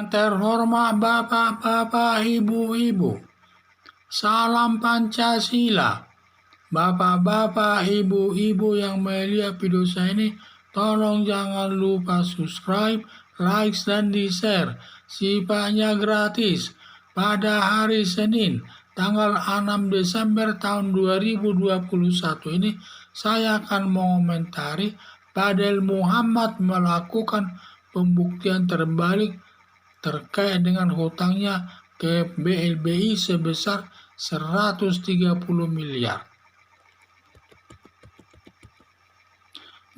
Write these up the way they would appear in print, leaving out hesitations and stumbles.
Yang terhormat Bapak-bapak, Ibu-ibu, salam Pancasila. Bapak-bapak, Ibu-ibu yang melihat video saya ini, tolong jangan lupa subscribe, like, dan di-share. Sifatnya gratis. Pada hari Senin, tanggal 6 Desember tahun 2021 ini, saya akan mengomentari Fadel Muhammad melakukan pembuktian terbalik terkait dengan hutangnya ke BLBI sebesar 130 miliar.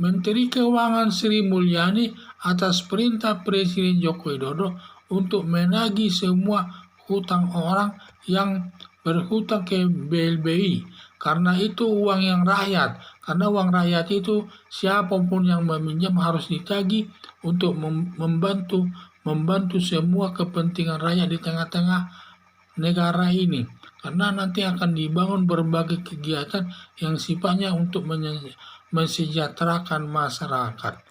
Menteri Keuangan Sri Mulyani atas perintah Presiden Joko Widodo untuk menagih semua hutang orang yang berhutang ke BLBI. Karena itu uang yang rakyat. Karena uang rakyat itu siapapun yang meminjam harus ditagih untuk membantu semua kepentingan rakyat di tengah-tengah negara ini. Karena nanti akan dibangun berbagai kegiatan yang sifatnya untuk mensejahterakan masyarakat.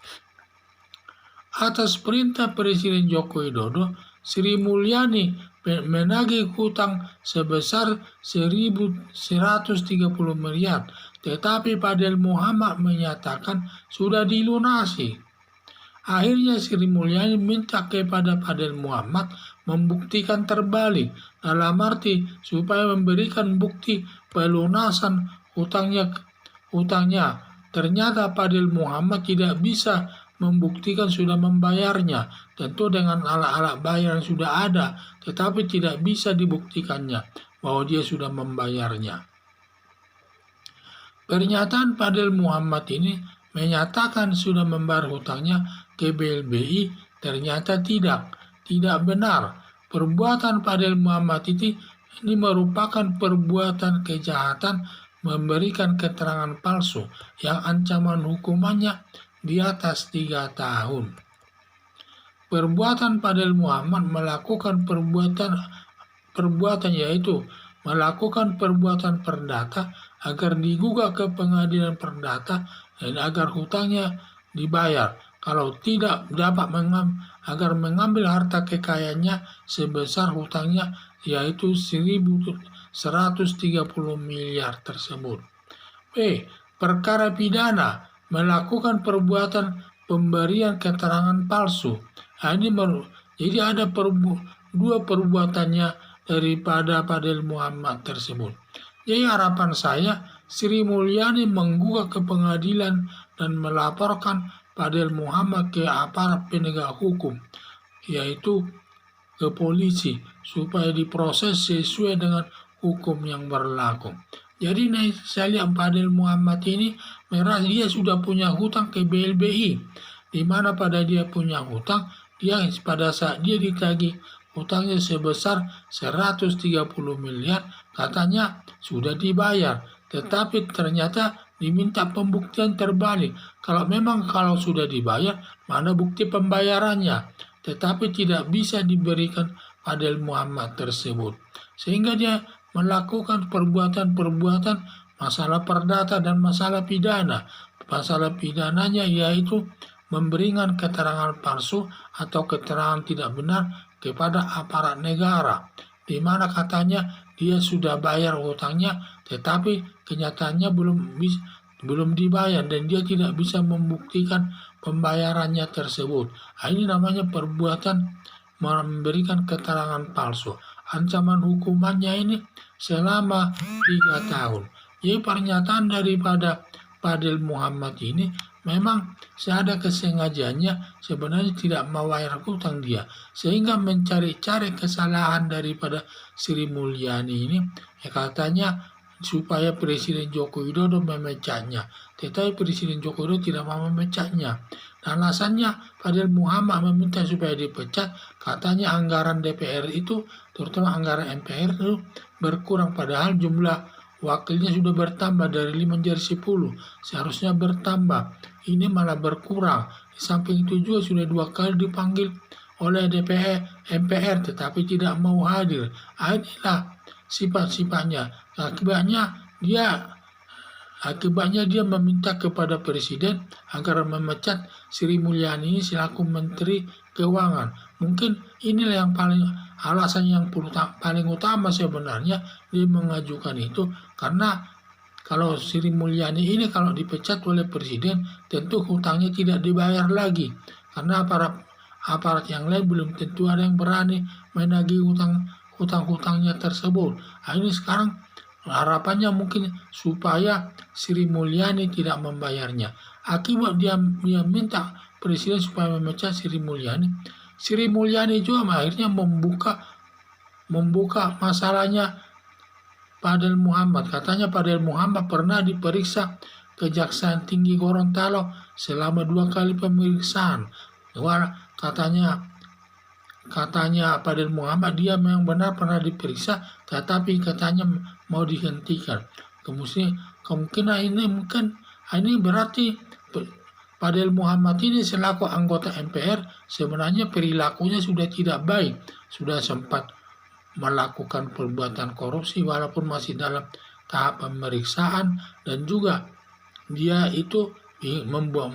Atas perintah Presiden Joko Widodo, Sri Mulyani menagih hutang sebesar 1.130 miliar, tetapi Fadel Muhammad menyatakan sudah dilunasi. Akhirnya Sri Mulyani minta kepada Fadel Muhammad membuktikan terbalik, dalam arti supaya memberikan bukti pelunasan hutangnya. Ternyata Fadel Muhammad tidak bisa membuktikan sudah membayarnya, tentu dengan alat-alat bayar yang sudah ada, tetapi tidak bisa dibuktikannya bahwa dia sudah membayarnya. Pernyataan Fadel Muhammad ini menyatakan sudah membayar hutangnya ke BLBI, ternyata tidak benar. Perbuatan Fadel Muhammad ini merupakan perbuatan kejahatan memberikan keterangan palsu yang ancaman hukumannya di atas 3 tahun. Perbuatan Fadel Muhammad melakukan perbuatan yaitu melakukan perbuatan perdata agar digugat ke pengadilan perdata dan agar hutangnya dibayar. Kalau tidak dapat mengambil harta kekayaannya sebesar hutangnya yaitu 1.130 miliar tersebut. Perkara pidana melakukan perbuatan pemberian keterangan palsu. Jadi ada dua perbuatannya daripada Fadel Muhammad tersebut. Jadi harapan saya Sri Mulyani menggugat ke pengadilan dan melaporkan Fadel Muhammad ke aparat penegak hukum, yaitu ke polisi, supaya diproses sesuai dengan hukum yang berlaku. Jadi saya lihat Fadel Muhammad ini dia sudah punya hutang ke BLBI, di mana pada dia punya hutang, pada saat dia ditagih hutangnya sebesar 130 miliar, katanya sudah dibayar, tetapi ternyata diminta pembuktian terbalik. Kalau sudah dibayar, mana bukti pembayarannya? Tetapi tidak bisa diberikan Fadel Muhammad tersebut. Sehingga dia melakukan perbuatan-perbuatan masalah perdata dan masalah pidana. Masalah pidananya yaitu memberikan keterangan palsu atau keterangan tidak benar kepada aparat negara, di mana katanya dia sudah bayar hutangnya, tetapi kenyataannya belum dibayar dan dia tidak bisa membuktikan pembayarannya tersebut. Ini namanya perbuatan memberikan keterangan palsu. Ancaman hukumannya ini selama 3 tahun. Jadi pernyataan daripada Fadel Muhammad ini memang ada kesengajaannya sebenarnya tidak membayar hutang dia, sehingga mencari-cari kesalahan daripada Sri Mulyani ini, katanya supaya Presiden Joko Widodo memecatnya, tetapi Presiden Joko Widodo tidak mau memecatnya. Dan alasannya Fadel Muhammad meminta supaya dipecat, katanya anggaran DPR itu, terutama anggaran MPR itu berkurang, padahal jumlah wakilnya sudah bertambah dari 5 menjadi 10, seharusnya bertambah, ini malah berkurang. Di samping itu juga sudah 2 kali dipanggil oleh MPR tetapi tidak mau hadir. Inilah sifat-sifatnya. Akibatnya dia Akibatnya dia meminta kepada Presiden agar memecat Sri Mulyani selaku Menteri Keuangan. Mungkin inilah yang alasan yang paling utama sebenarnya dia mengajukan itu, karena kalau Sri Mulyani ini kalau dipecat oleh Presiden, tentu hutangnya tidak dibayar lagi, karena aparat yang lain belum tentu ada yang berani menagih hutang-hutangnya tersebut. Nah, ini sekarang harapannya mungkin supaya Sri Mulyani tidak membayarnya. Akibat dia minta Presiden supaya memecat Sri Mulyani juga akhirnya membuka masalahnya Fadel Muhammad. Katanya Fadel Muhammad pernah diperiksa Kejaksaan Tinggi Gorontalo selama 2 kali pemeriksaan. Katanya Fadel Muhammad dia memang benar pernah diperiksa, tetapi katanya mau dihentikan. Kemungkinan ini berarti Fadel Muhammad ini selaku anggota MPR sebenarnya perilakunya sudah tidak baik, sudah sempat melakukan perbuatan korupsi walaupun masih dalam tahap pemeriksaan, dan juga dia itu membuat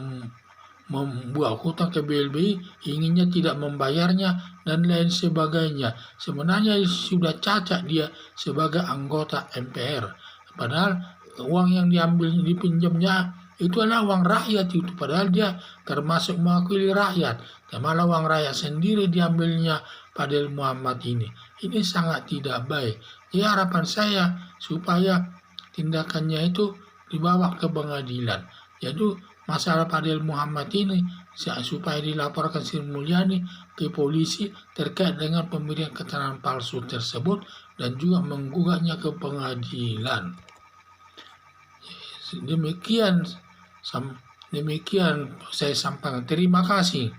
hutang ke BLBI, inginnya tidak membayarnya dan lain sebagainya. Sebenarnya sudah cacat dia sebagai anggota MPR. Padahal uang yang dipinjamnya itu adalah uang rakyat itu. Padahal dia termasuk mewakili rakyat. Dan malah uang rakyat sendiri diambilnya Fadel Muhammad ini. Ini sangat tidak baik. Jadi harapan saya supaya tindakannya itu dibawa ke pengadilan. Jadi masalah Fadel Muhammad ini supaya dilaporkan Sri Mulyani ke polisi terkait dengan pemberian keterangan palsu tersebut dan juga menggugatnya ke pengadilan. Demikian saya sampaikan. Terima kasih.